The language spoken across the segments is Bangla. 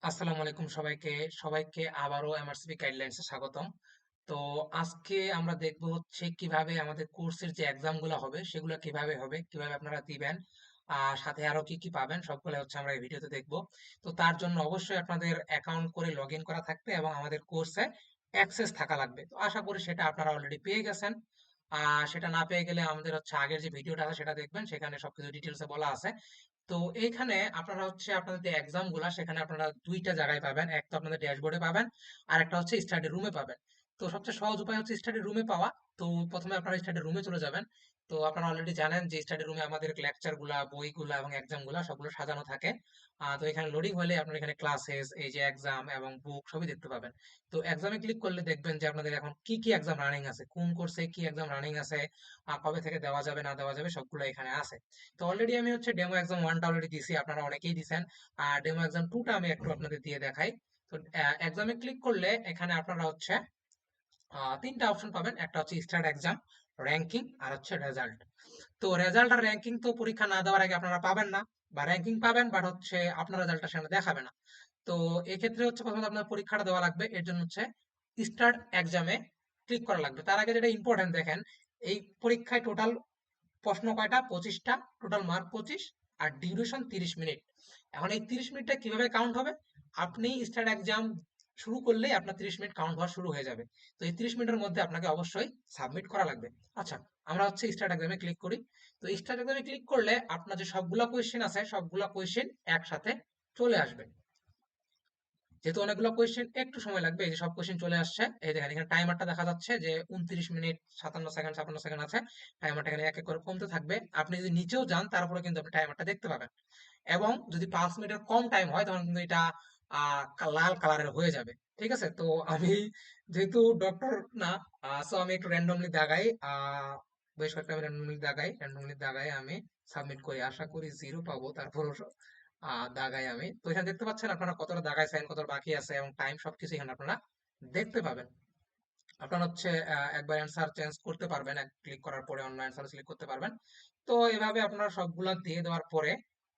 আসসালামু আলাইকুম সবাইকে। সবাইকে আবারও এমআরসিপি গাইডলাইন্সে স্বাগতম। তো আজকে আমরা দেখব হচ্ছে কিভাবে আমাদের কোর্সের যে এক্সামগুলো হবে সেগুলো কিভাবে হবে, কিভাবে আপনারা দিবেন, আর সাথে আরো কি কি পাবেন সবগুলো হচ্ছে আমরা এই ভিডিওতে দেখব। তো তার জন্য অবশ্যই আপনাদের অ্যাকাউন্ট করে লগ ইন করা থাকবে এবং আমাদের কোর্সে অ্যাক্সেস থাকা লাগবে। তো আশা করি সেটা আপনারা অলরেডি পেয়ে গেছেন। সেটা না পেয়ে গেলে আমাদের হচ্ছে আগের যে ভিডিওটা আছে সেটা দেখবেন, সেখানে সবকিছু ডিটেলসে বলা আছে। তো এইখানে আপনারা হচ্ছে আপনাদের যে এক্সাম গুলা সেখানে আপনারা দুইটা জায়গায় পাবেন, এক তো আপনাদের ড্যাশবোর্ডে পাবেন, আর একটা হচ্ছে স্টাডি রুমে পাবেন। তো সবচেয়ে সহজ উপায় হচ্ছে স্টাডি রুমে পাওয়া। তো প্রথমে আপনারা স্টাডি রুমে চলে যাবেন। তো আপনারা অলরেডি জানেন যে স্টাডি রুমে আমাদের লেকচার গুলা, বইগুলা এবং এক্সাম গুলা সবগুলো সাজানো থাকে। তো এখানে লোডিং হলে আপনারা এখানে ক্লাসেস, এই যে এক্সাম এবং বুক সবই দেখতে পাবেন। তো এক্সামে ক্লিক করলে দেখবেন যে আপনাদের এখন কি কি এক্সাম রানিং আছে, কোন কোর্সে কি এক্সাম রানিং আছে, কবে থেকে দেওয়া যাবে না দেওয়া যাবে সবগুলো এখানে আছে। তো অলরেডি আমি হচ্ছে ডেমো এক্সাম ওয়ানটা অলরেডি দিছি, আপনারা অনেকেই দিছেন। আর ডেমো এক্সাম টুটা আমি একটু আপনাদের দিয়ে দেখাই। তো এক্সামে ক্লিক করলে এখানে আপনারা হচ্ছে তিনটা অপশন পাবেন, একটা হচ্ছে স্টার্ট এক্সাম, র্যাঙ্কিং, আর হচ্ছে রেজাল্ট। তো রেজাল্ট আর র্যাঙ্কিং তো পরীক্ষা না দেওয়ার আগে আপনারা পাবেন না, বা র্যাঙ্কিং পাবেন বাট হচ্ছে আপনার রেজাল্টটা সেখানে দেখাবে না। তো এক্ষেত্রে হচ্ছে প্রথমত আপনার পরীক্ষাটা দেওয়া লাগবে, এর জন্য হচ্ছে স্টার্ট এক্সামে ক্লিক করা লাগবে। তার আগে যেটা ইম্পর্টেন্ট দেখেন, এই পরীক্ষায় টোটাল প্রশ্ন কয়টা? 25টা। টোটাল মার্ক 25, আর ডিউরেশন 30 মিনিট। এখন এই 30 মিনিটটা কিভাবে কাউন্ট হবে? আপনি স্টার্ট এক্সাম শুরু করলেই আপনার 30 মিনিট কাউন্ট হওয়া শুরু হয়ে যাবে। তো এই 30 মিনিটের মধ্যে আপনাকে অবশ্যই সাবমিট করা লাগবে। আচ্ছা, আমরা হচ্ছে স্টার্ট এক্সামে ক্লিক করি। তো স্টার্ট এক্সামে ক্লিক করলে আপনার যে সবগুলা কোয়েশ্চেন আছে সবগুলা কোয়েশ্চেন একসাথে চলে আসবে। যেহেতু অনেকগুলো কোয়েশ্চেন একটু সময় লাগবে, এই যে সব কোয়েশ্চেন চলে আসছে, এই দেখেন এখানে টাইমারটা দেখা যাচ্ছে যে 29 মিনিট 57 সেকেন্ড 56 সেকেন্ড আছে। টাইমারটা এখানে এক এক করে কমতে থাকবে। আপনি যদি নিচেও যান তারপরে কিন্তু আপনি টাইমারটা দেখতে পাবেন। এবং যদি 5 মিনিটের কম টাইম হয় তখন কিন্তু এটা লাল কালারের হয়ে যাবে। ঠিক আছে, তো আমি যেহেতু ডক্টর না, সো আমি একটু র্যান্ডমলি দাগাই, বেশ কয়েকটা আমি র্যান্ডমলি দাগাই আমি সাবমিট করি, আশা করি জিরো পাবো। তারপর দাগাই আমি, তো এখানে দেখতে পাচ্ছেন আপনারা কতটা দাগাইছেন, কতটা বাকি আছে এবং টাইম সবকিছু এখানে আপনারা দেখতে পাবেন। আপনারা হচ্ছে একবার অ্যান্সার চেঞ্জ করতে পারবেন, এক ক্লিক করার পরে অন্য অ্যান্সার সিলেক্ট করতে পারবেন। তো এভাবে আপনারা সবগুলা দিয়ে দেওয়ার পরে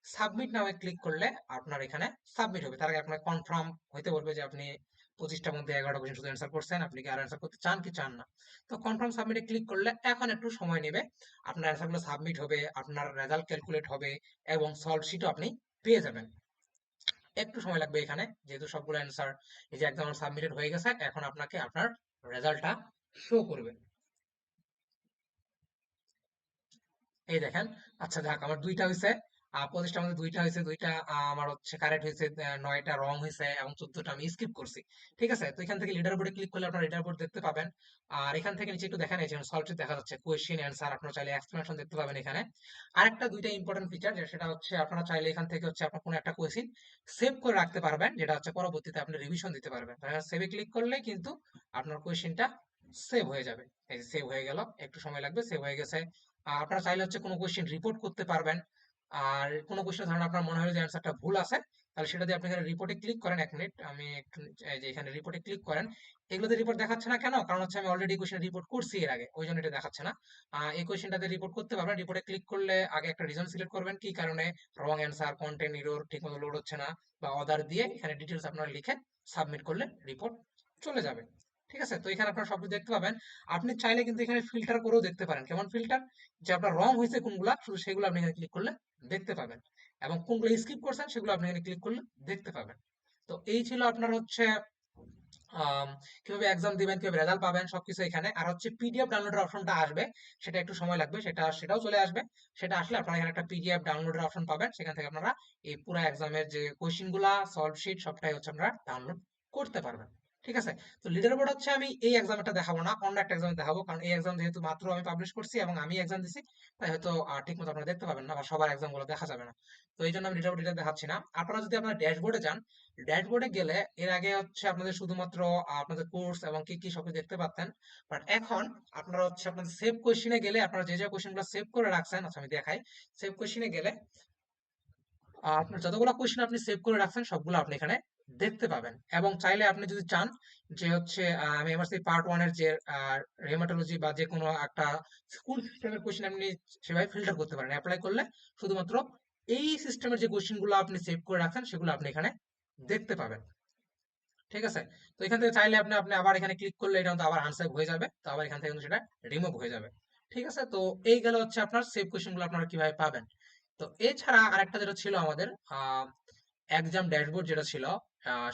সাবমিট নামে ক্লিক করলে আপনার এখানে সাবমিট হবে। তার আগে আপনার কনফার্ম হইতে বলবে যে আপনি 25টার মধ্যে 11টা কোশ্চেন শুধু অ্যান্সার করছেন, আপনি কি আর অ্যান্সার করতে চান কি চান না। তো কনফার্ম সাবমিটে ক্লিক করলে এখন একটু সময় নেবে, আপনার অ্যান্সারগুলো সাবমিট হবে, আপনার রেজাল্ট ক্যালকুলেট হবে এবং সলভ শিটও আপনি পেয়ে যাবেন। একটু সময় লাগবে এখানে, যেহেতু সবগুলো অ্যান্সার এই যে একদম সাবমিটেড হয়ে গেছে, এখন আপনাকে আপনার রেজাল্টটা শো করবে। এই দেখেন। আচ্ছা যাক, আমার দুইটা হয়েছে, 25টার মধ্যে দুইটা হয়েছে, দুইটা আমার হচ্ছে কারেক্ট হয়েছে, 9টা রং হয়েছে এবং 14টা আমি স্কিপ করছি। ঠিক আছে, তো এখান থেকে লিডার বোর্ডে ক্লিক করলে আপনার লিডার বোর্ড দেখতে পাবেন। আর এখান থেকে নিচে একটু দেখেন, এই যে সলভ দেখা যাচ্ছে কোয়েশ্চেন অ্যান্সার, আপনারা চাইলে এক্সপ্লেনেশন দেখতে পাবেন এখানে। আরেকটা দুইটা ইম্পর্টেন্ট ফিচার, সেটা হচ্ছে আপনারা চাইলে এখান থেকে হচ্ছে আপনার কোনো একটা কোয়েশ্চেন সেভ করে রাখতে পারবেন, যেটা হচ্ছে পরবর্তীতে আপনি রিভিশন দিতে পারবেন। সেভে ক্লিক করলে কিন্তু আপনার কোয়েশ্চেনটা সেভ হয়ে যাবে। এই যে সেভ হয়ে গেল, একটু সময় লাগবে, সেভ হয়ে গেছে। আপনারা চাইলে হচ্ছে কোনো কোয়েশ্চেন রিপোর্ট করতে পারবেন। আর কোনো কোয়েশ্চেন ধরেন আপনার মনে হয় যে অ্যান্সারটা ভুল আছে, তাহলে সেটা দিয়ে আপনি এখানে রিপোর্টে ক্লিক করেন। 1 মিনিট আমি একটু, এই যে এখানে রিপোর্টে ক্লিক করেন। এগুলোতে রিপোর্ট দেখাচ্ছে না কেন? কারণ হচ্ছে আমি অলরেডি কোয়েশ্চেন রিপোর্ট করছি এর আগে, ওই জন্য এটা দেখাচ্ছে না। এই কোয়েশ্চেনটাতে রিপোর্ট করতে পারবেন। রিপোর্টে ক্লিক করলে আগে একটা রিজন সিলেক্ট করবেন, কি কারণে রং অ্যান্সার, কন্টেন্ট এরর, ঠিকমতো লোড হচ্ছে না, বা অদার দিয়ে এখানে ডিটেলস আপনারা লিখে সাবমিট করলে রিপোর্ট চলে যাবে। ঠিক আছে, তো এখানে আপনারা সবকিছু দেখতে পাবেন। আপনি চাইলে কিন্তু এখানে ফিল্টার করেও দেখতে পারেন। কেমন ফিল্টার? যে আপনার রং হয়েছে কোনগুলা, শুধু সেগুলো আপনি এখানে ক্লিক করলে দেখতে পাবেন, এবং কোনগুলো স্কিপ করছেন সেগুলো আপনি এখানে ক্লিক করলে দেখতে পাবেন। তো এই ছিল আপনার হচ্ছে আম, কিভাবে এক্সাম দিবেন, কিভাবে রেজাল্ট পাবেন সবকিছু এখানে। আর হচ্ছে পিডিএফ ডাউনলোডের অপশনটা আসবে, সেটা একটু সময় লাগবে, সেটাও চলে আসবে। সেটা আসলে আপনারা এখানে একটা পিডিএফ ডাউনলোডের অপশন পাবেন, সেখান থেকে আপনারা এই পুরো এক্সামের যে কোয়েশ্চেন গুলা, সলভ শিট সবটাই হচ্ছে আপনারা ডাউনলোড করতে পারবেন। ঠিক আছে, তো লিডার বোর্ড হচ্ছে আমি এই এক্সামটা দেখাবো না, অন্য একটা এক্সামে দেখাবো, কারণ এই এক্সাম যেহেতু মাত্র আমি পাবলিশ করছি এবং আমি এক্সাম দিছি, তাই হয়তো ঠিক মতো আপনারা দেখতে পাবেন না, বা সবার এক্সাম গুলো দেখা যাবে না। তো এই জন্য আমি লিডার বোর্ড দেখাচ্ছি না। আপনারা যদি আপনার ড্যাশবোর্ডে যান, ড্যাশবোর্ডে গেলে এর আগে হচ্ছে আপনাদের শুধুমাত্র আপনাদের কোর্স এবং কি কি সবই দেখতে পাচ্ছেন। বাট এখন আপনারা হচ্ছে আপনাদের সেভ কোশ্চেনে গেলে, আপনারা যে যে কোশ্চেনগুলো সেভ করে রাখছেন, আচ্ছা আমি দেখাই। সেভ কোশ্চেনে গেলে আপনার যতগুলো কোশ্চেন আপনি সেভ করে রাখছেন সবগুলো আপনি এখানে দেখতে পাবেন। এবং চাইলে আপনি যদি চান যে হচ্ছে আমি এমআরসি পার্ট ওয়ান এর যে রেমাটোলজি বা যে কোনো একটা স্কুল সিস্টেমের কোশ্চেন আপনি সেভাবে ফিল্টার করতে পারেন। অ্যাপ্লাই করলে শুধুমাত্র এই সিস্টেমের যে কোশ্চেন গুলো আপনি সেভ করে রাখছেন সেগুলো আপনি এখানে দেখতে পাবেন। ঠিক আছে? তো এখান থেকে চাইলে আপনি আপনি আবার এখানে ক্লিক করলে এটা কিন্তু আবার আনসেভ হয়ে যাবে। তো আবার এখান থেকে কিন্তু সেটা রিমুভ হয়ে যাবে। ঠিক আছে? তো এই গেল হচ্ছে আপনার সেভ কোয়েশ্চেন গুলো আপনারা কিভাবে পাবেন। তো এছাড়া আরেকটা যেটা ছিল আমাদের এক্সাম ড্যাশবোর্ড যেটা ছিল,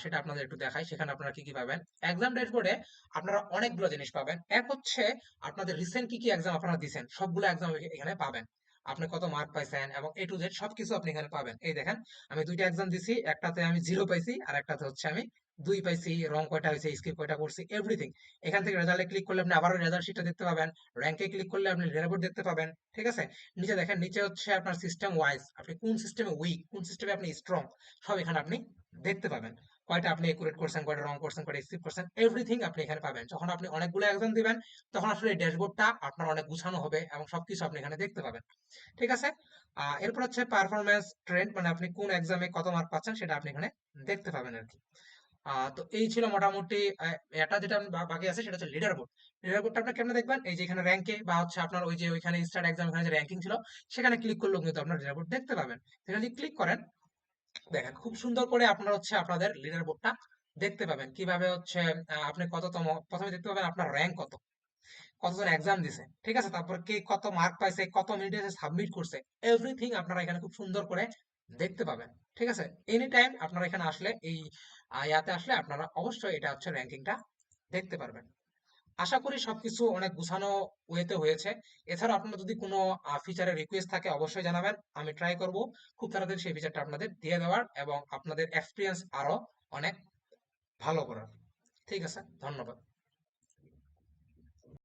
সেটা আপনাদের একটু দেখাই। সেখানে আপনারা কি কি পাবেন। এক্সাম ড্যাশবোর্ডে আপনারা অনেকগুলো জিনিস পাবেন। এক হচ্ছে আপনাদের রিসেন্ট কি কি এক্সাম আপনারা দিছেন সবগুলো এক্সাম এখানে পাবেন। আপনি কত মার্ক পাইছেন এবং এ টু জেড সবকিছু আপনি এখানে পাবেন। এই দেখেন, আমি দুইটা এক্সাম দিছি, একটাতে আমি 0 পাইছি আর একটাতে হচ্ছে আমি 2 পাইছি, রং কয়টা হয়েছে, স্কিপ কয়টা করছি, এভরিথিং। এখান থেকে রেজাল্টে ক্লিক করলে আপনি আবারও রেজাল্ট শিটটা দেখতে পাবেন। র্যাঙ্কে ক্লিক করলে আপনি রিপোর্ট দেখতে পাবেন। ঠিক আছে? নিচে দেখেন, নিচে হচ্ছে আপনার সিস্টেম ওয়াইজ আপনি কোন সিস্টেমে উইক, কোন সিস্টেমে আপনি স্ট্রং, সব এখানে আপনি দেখতে পাবেন। কয়টা আপনি একুরেট করছেন, কয়টা রং করছেন, কয়টা স্কিপ করছেন, এভরিথিং আপনি এখানে পাবেন। যখন আপনি অনেকগুলো এক্সাম দিবেন তখন আসলে এই ড্যাশবোর্ডটা আপনার অনেক গুছানো হবে এবং সবকিছু আপনি এখানে দেখতে পাবেন। ঠিক আছে? এরপর হচ্ছে পারফরম্যান্স ট্রেন্ড, মানে আপনি কোন এক্সামে কত মার্ক পাচ্ছেন সেটা আপনি এখানে দেখতে পাবেন আর কি। তো এই ছিল মোটামুটি। এটা যেটা বাকি আছে সেটা হচ্ছে লিডার বোর্ড। লিডার বোর্ডটা আপনি কেমনে দেখবেন, এই যে এখানে র্যাঙ্কে বা হচ্ছে আপনার ওই যে ওইখানে স্টার্ট এক্সাম এখানে যে র্যাঙ্কিং ছিল সেখানে ক্লিক করলেও কিন্তু আপনার লিডার বোর্ড দেখতে পাবেন। সেখানে যদি ক্লিক করেন, দেখেন খুব সুন্দর করে আপনারা হচ্ছে আপনাদের লিডার বোর্ডটা দেখতে পাবেন। কিভাবে হচ্ছে আপনি কততম, প্রথমে দেখতে পাবেন আপনার র্যাঙ্ক কত, কতজন এক্সাম দিছে, ঠিক আছে, তারপর কে কত মার্ক পাইছে, কত মিনিটে সাবমিট করছে, এভরিথিং আপনারা এখানে খুব সুন্দর করে দেখতে পাবেন। ঠিক আছে? এনি টাইম আপনারা এখানে আসলে এই ইয়াতে আসলে আপনারা অবশ্যই এটা হচ্ছে র্যাঙ্কিংটা দেখতে পারবেন। আশা করি সবকিছু অনেক গুছানো ওয়েতে হয়েছে। এছাড়া আপনার যদি কোনো ফিচারের রিকোয়েস্ট থাকে অবশ্যই জানাবেন, আমি ট্রাই করব খুব তাড়াতাড়ি সেই ফিচারটা আপনাদের দিয়ে দেওয়ার এবং আপনাদের এক্সপিরিয়েন্স আরো অনেক ভালো করার। ঠিক আছে, ধন্যবাদ।